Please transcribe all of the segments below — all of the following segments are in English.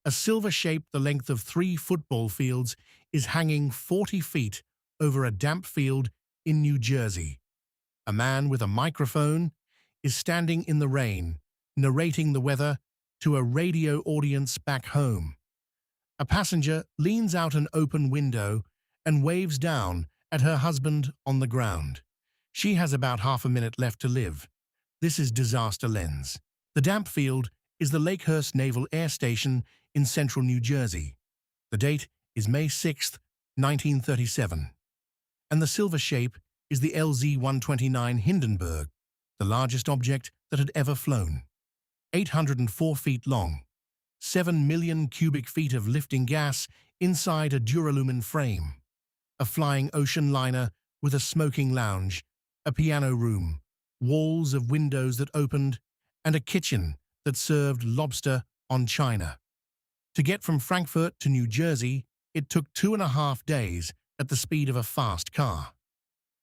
A silver shape the length of 3 football fields is hanging 40 feet over a damp field in New Jersey. A man with a microphone is standing in the rain, narrating the weather to a radio audience back home. A passenger leans out an open window and waves down at her husband on the ground. She has about half a minute left to live. This is disaster lens. The damp field is the Lakehurst Naval Air Station in central New Jersey. The date is May 6, 1937. And the silver shape is the LZ-129 Hindenburg, the largest object that had ever flown. 804 feet long, 7 million cubic feet of lifting gas inside a duralumin frame. A flying ocean liner with a smoking lounge, a piano room, walls of windows that opened, and a kitchen that served lobster on china. To get from Frankfurt to New Jersey, it took 2.5 days at the speed of a fast car.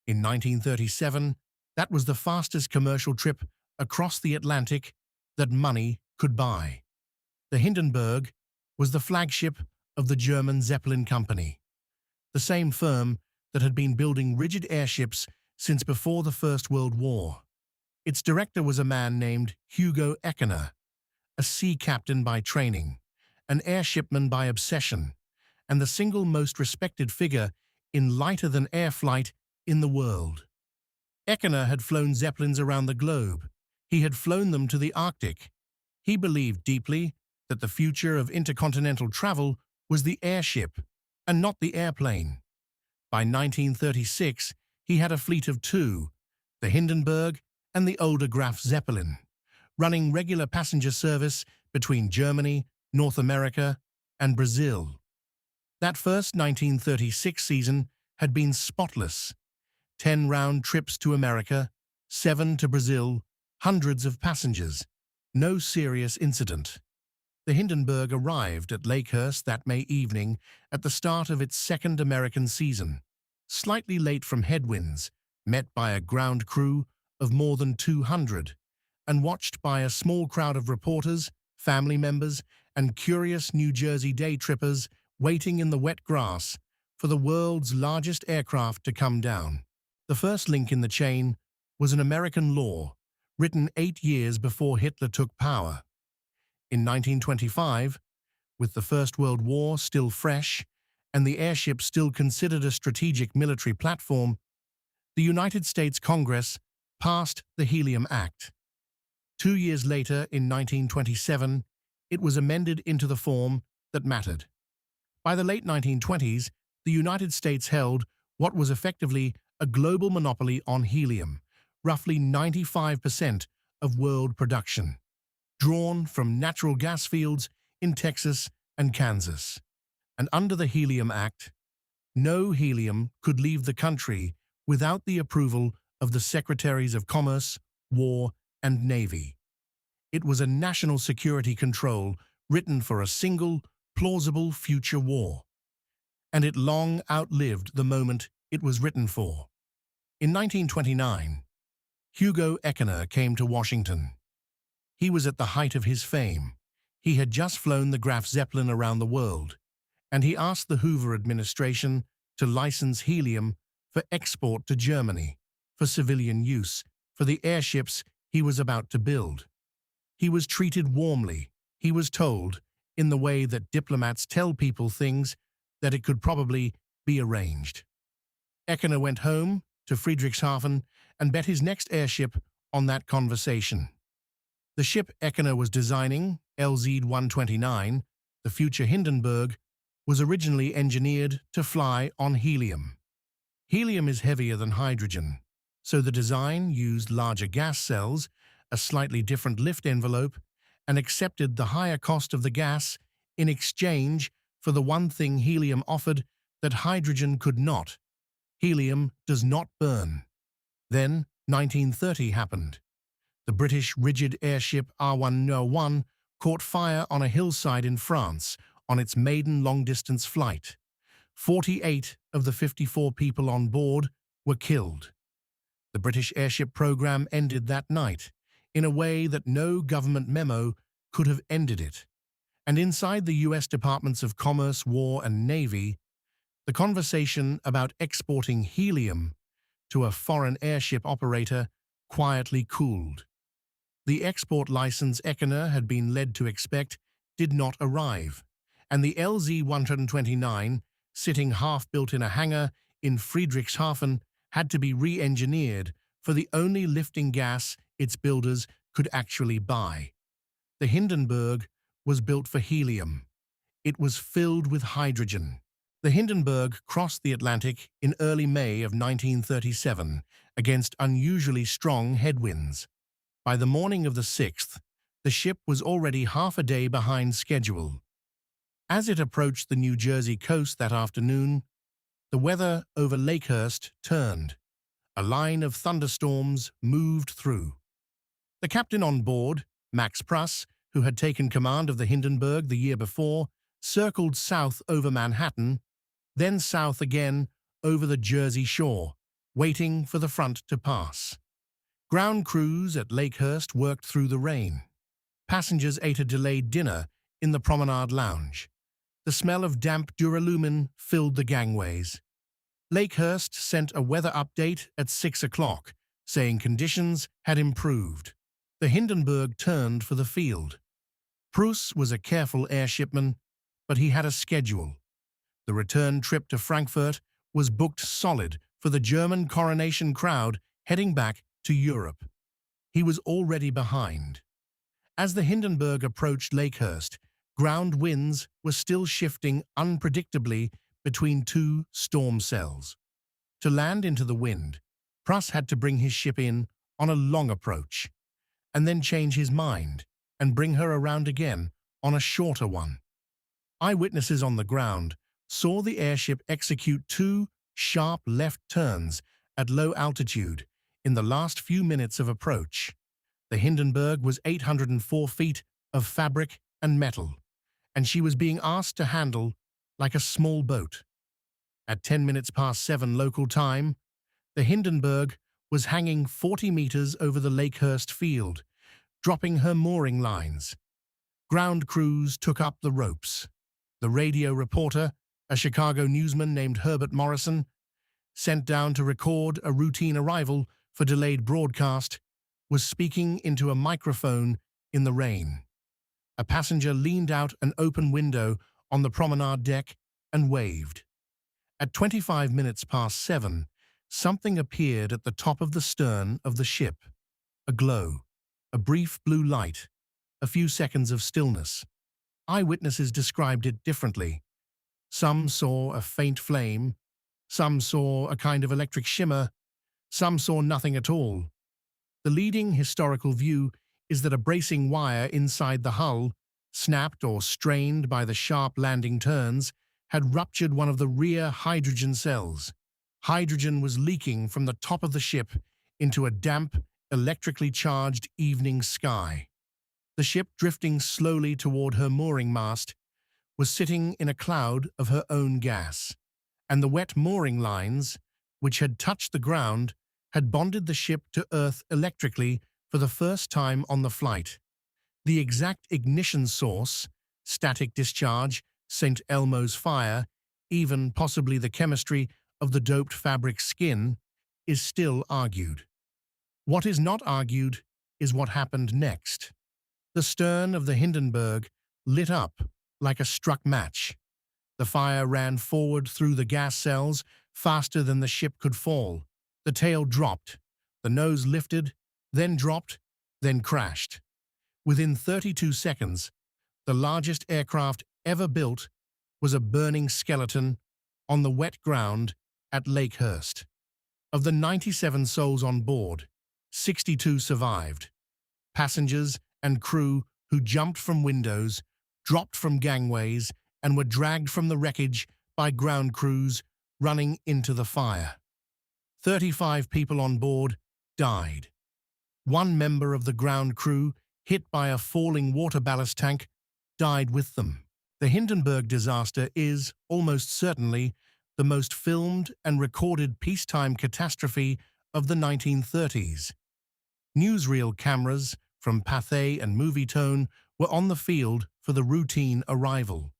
In 1937, that was the fastest commercial trip across the Atlantic that money could buy. The Hindenburg was the flagship of the German Zeppelin company, the same firm that had been building rigid airships since before the First World War. Its director was a man named Hugo Eckener, a sea captain by training, an airshipman by obsession, and the single most respected figure in lighter-than-air flight in the world. Eckener had flown Zeppelins around the globe. He had flown them to the Arctic. He believed deeply that the future of intercontinental travel was the airship and not the airplane. By 1936, he had a fleet of 2, the Hindenburg and the older Graf Zeppelin, running regular passenger service between Germany, North America, and Brazil. That first 1936 season had been spotless. 10 round trips to America, 7 to Brazil, hundreds of passengers. No serious incident. The Hindenburg arrived at Lakehurst that May evening at the start of its second American season, slightly late from headwinds, met by a ground crew of more than 200, and watched by a small crowd of reporters, family members, and curious New Jersey day trippers waiting in the wet grass for the world's largest aircraft to come down. The first link in the chain was an American law, written 8 years before Hitler took power. In 1925, with the First World War still fresh and the airship still considered a strategic military platform, the United States Congress passed the Helium Act. 2 years later, in 1927, it was amended into the form that mattered. By the late 1920s, the United States held what was effectively a global monopoly on helium, roughly 95% of world production, drawn from natural gas fields in Texas and Kansas. And under the Helium Act, no helium could leave the country without the approval of the Secretaries of Commerce, War, and Navy. It was a national security control written for a single, plausible future war, and it long outlived the moment it was written for. In 1929, Hugo Eckener came to Washington. He was at the height of his fame. He had just flown the Graf Zeppelin around the world, and he asked the Hoover administration to license helium for export to Germany, for civilian use, for the airships he was about to build. He was treated warmly. He was told, in the way that diplomats tell people things, that it could probably be arranged. Eckener went home to Friedrichshafen and bet his next airship on that conversation. The ship Eckener was designing, LZ-129, the future Hindenburg, was originally engineered to fly on helium. Helium is heavier than hydrogen, so the design used larger gas cells, a slightly different lift envelope, and accepted the higher cost of the gas in exchange for the one thing helium offered that hydrogen could not. Helium does not burn. Then 1930 happened. The British rigid airship R101 caught fire on a hillside in France on its maiden long-distance flight. 48 of the 54 people on board were killed. The British airship program ended that night in a way that no government memo could have ended it. And inside the US Departments of Commerce, War, and Navy, the conversation about exporting helium to a foreign airship operator quietly cooled. The export license Eckener had been led to expect did not arrive, and the LZ-129, sitting half-built in a hangar in Friedrichshafen, had to be re-engineered for the only lifting gas its builders could actually buy. The Hindenburg was built for helium. It was filled with hydrogen. The Hindenburg crossed the Atlantic in early May of 1937 against unusually strong headwinds. By the morning of the 6th, the ship was already half a day behind schedule. As it approached the New Jersey coast that afternoon, the weather over Lakehurst turned. A line of thunderstorms moved through. The captain on board, Max Pruss, who had taken command of the Hindenburg the year before, circled south over Manhattan, then south again over the Jersey shore, waiting for the front to pass. Ground crews at Lakehurst worked through the rain. Passengers ate a delayed dinner in the promenade lounge. The smell of damp duralumin filled the gangways. Lakehurst sent a weather update at 6 o'clock, saying conditions had improved. The Hindenburg turned for the field. Pruss was a careful airshipman, but he had a schedule. The return trip to Frankfurt was booked solid for the German coronation crowd heading back to Europe. He was already behind. As the Hindenburg approached Lakehurst, ground winds were still shifting unpredictably between two storm cells. To land into the wind, Pruss had to bring his ship in on a long approach, and then change his mind and bring her around again on a shorter one. Eyewitnesses on the ground saw the airship execute two sharp left turns at low altitude in the last few minutes of approach. The Hindenburg was 804 feet of fabric and metal, and she was being asked to handle like a small boat. At 10 minutes past 7 local time, the Hindenburg was hanging 40 meters over the Lakehurst field, dropping her mooring lines. Ground crews took up the ropes. The radio reporter, a Chicago newsman named Herbert Morrison, sent down to record a routine arrival for delayed broadcast, was speaking into a microphone in the rain. A passenger leaned out an open window on the promenade deck and waved. At 25 minutes past 7, something appeared at the top of the stern of the ship. A glow, a brief blue light, a few seconds of stillness. Eyewitnesses described it differently. Some saw a faint flame, some saw a kind of electric shimmer, some saw nothing at all. The leading historical view is that a bracing wire inside the hull, snapped or strained by the sharp landing turns, had ruptured one of the rear hydrogen cells. Hydrogen was leaking from the top of the ship into a damp, electrically charged evening sky. The ship, drifting slowly toward her mooring mast, was sitting in a cloud of her own gas, and the wet mooring lines, which had touched the ground, had bonded the ship to Earth electrically for the first time on the flight. The exact ignition source, static discharge, St. Elmo's fire, even possibly the chemistry of the doped fabric skin, is still argued. What is not argued is what happened next. The stern of the Hindenburg lit up like a struck match. The fire ran forward through the gas cells faster than the ship could fall. The tail dropped, the nose lifted, then dropped, then crashed. Within 32 seconds, the largest aircraft ever built was a burning skeleton on the wet ground at Lakehurst. Of the 97 souls on board, 62 survived. Passengers and crew who jumped from windows, dropped from gangways, and were dragged from the wreckage by ground crews running into the fire. 35 people on board died. One member of the ground crew, hit by a falling water ballast tank, died with them. The Hindenburg disaster is, almost certainly, the most filmed and recorded peacetime catastrophe of the 1930s. Newsreel cameras from Pathé and Movietone were on the field for the routine arrival.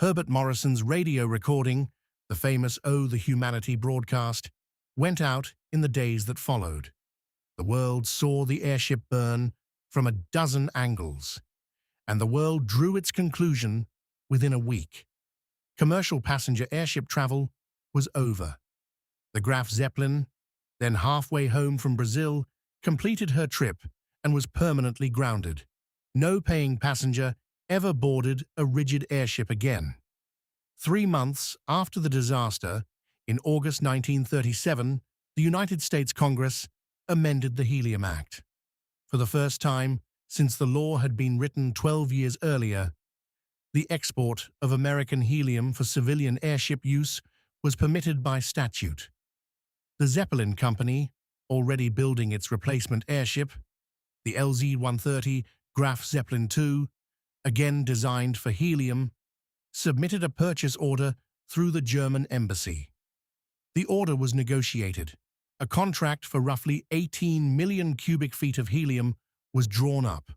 Herbert Morrison's radio recording, the famous Oh the Humanity broadcast, went out in the days that followed. The world saw the airship burn from a dozen angles, and the world drew its conclusion within a week. Commercial passenger airship travel was over. The Graf Zeppelin, then halfway home from Brazil, completed her trip and was permanently grounded. No paying passenger ever boarded a rigid airship again. 3 months after the disaster, in August 1937, the United States Congress amended the Helium Act. For the first time since the law had been written 12 years earlier, the export of American helium for civilian airship use was permitted by statute. The Zeppelin company, already building its replacement airship, the LZ-130 Graf Zeppelin II, again designed for helium, submitted a purchase order through the German embassy. The order was negotiated. A contract for roughly 18 million cubic feet of helium was drawn up.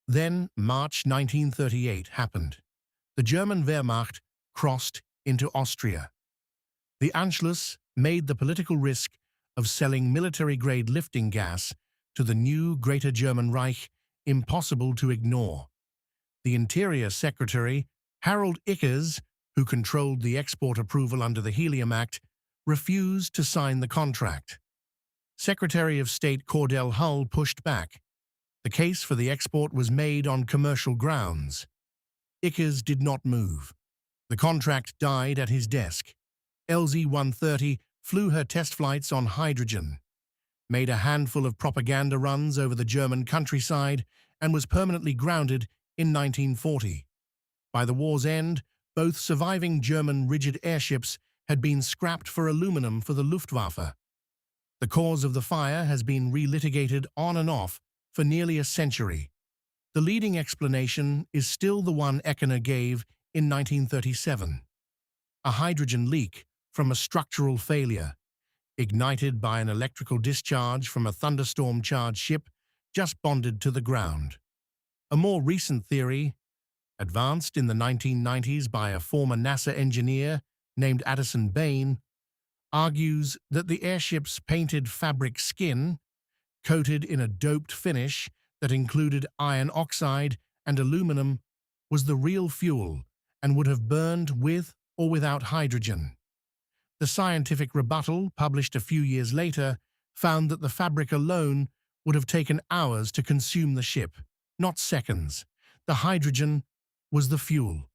Then, March 1938 happened. The German Wehrmacht crossed into Austria. The Anschluss made the political risk of selling military-grade lifting gas to the new Greater German Reich impossible to ignore. The Interior Secretary, Harold Ickes, who controlled the export approval under the Helium Act, refused to sign the contract. Secretary of State Cordell Hull pushed back. The case for the export was made on commercial grounds. Ickes did not move. The contract died at his desk. LZ-130 flew her test flights on hydrogen, made a handful of propaganda runs over the German countryside, and was permanently grounded in 1940. By the war's end, both surviving German rigid airships had been scrapped for aluminum for the Luftwaffe. The cause of the fire has been relitigated on and off for nearly a century. The leading explanation is still the one Eckener gave in 1937. A hydrogen leak from a structural failure, ignited by an electrical discharge from a thunderstorm-charged ship just bonded to the ground. A more recent theory, advanced in the 1990s by a former NASA engineer named Addison Bain, argues that the airship's painted fabric skin, coated in a doped finish that included iron oxide and aluminum, was the real fuel and would have burned with or without hydrogen. The scientific rebuttal, published a few years later, found that the fabric alone would have taken hours to consume the ship, not seconds. The hydrogen was the fuel.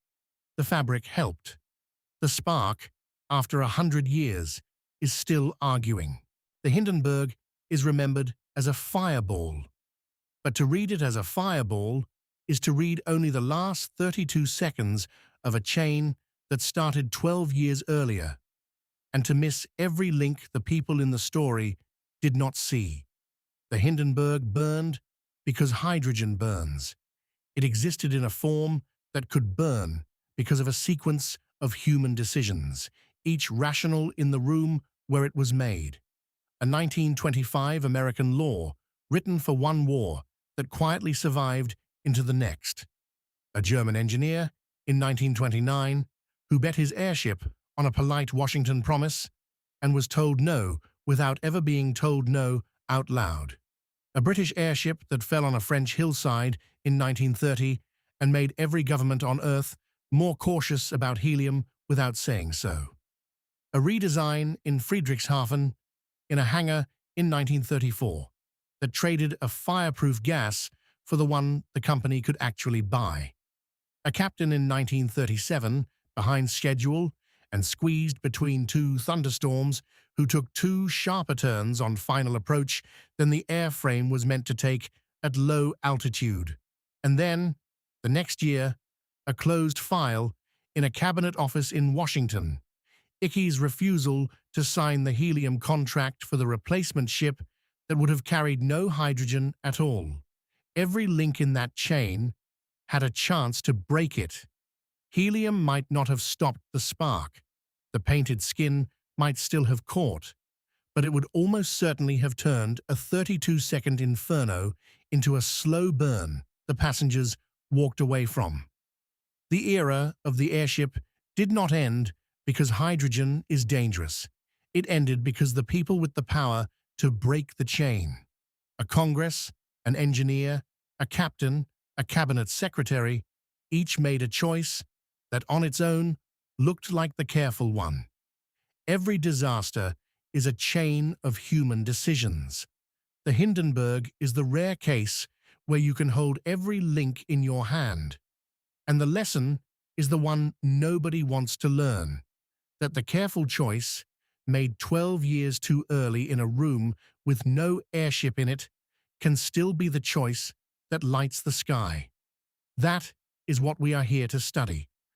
The fabric helped. The spark, after 100 years, is still arguing. The Hindenburg is remembered as a fireball. But to read it as a fireball is to read only the last 32 seconds of a chain that started 12 years earlier, and to miss every link the people in the story did not see. The Hindenburg burned because hydrogen burns. It existed in a form that could burn because of a sequence of human decisions, each rational in the room where it was made. A 1925 American law, written for one war, that quietly survived into the next. A German engineer, in 1929, who bet his airship on a polite Washington promise and was told no without ever being told no out loud. A British airship that fell on a French hillside in 1930 and made every government on Earth more cautious about helium without saying so. A redesign in Friedrichshafen in a hangar in 1934 that traded a fireproof gas for the one the company could actually buy. A captain in 1937, behind schedule and squeezed between two thunderstorms, who took two sharper turns on final approach than the airframe was meant to take at low altitude. And then, the next year, a closed file in a cabinet office in Washington. Ickes' refusal to sign the helium contract for the replacement ship that would have carried no hydrogen at all. Every link in that chain had a chance to break it. Helium might not have stopped the spark. The painted skin might still have caught, but it would almost certainly have turned a 32-second inferno into a slow burn the passengers walked away from. The era of the airship did not end because hydrogen is dangerous. It ended because the people with the power to break the chain, a Congress, an engineer, a captain, a cabinet secretary, each made a choice that on its own looked like the careful one. Every disaster is a chain of human decisions. The Hindenburg is the rare case where you can hold every link in your hand. And the lesson is the one nobody wants to learn, that the careful choice, made 12 years too early in a room with no airship in it, can still be the choice that lights the sky. That is what we are here to study.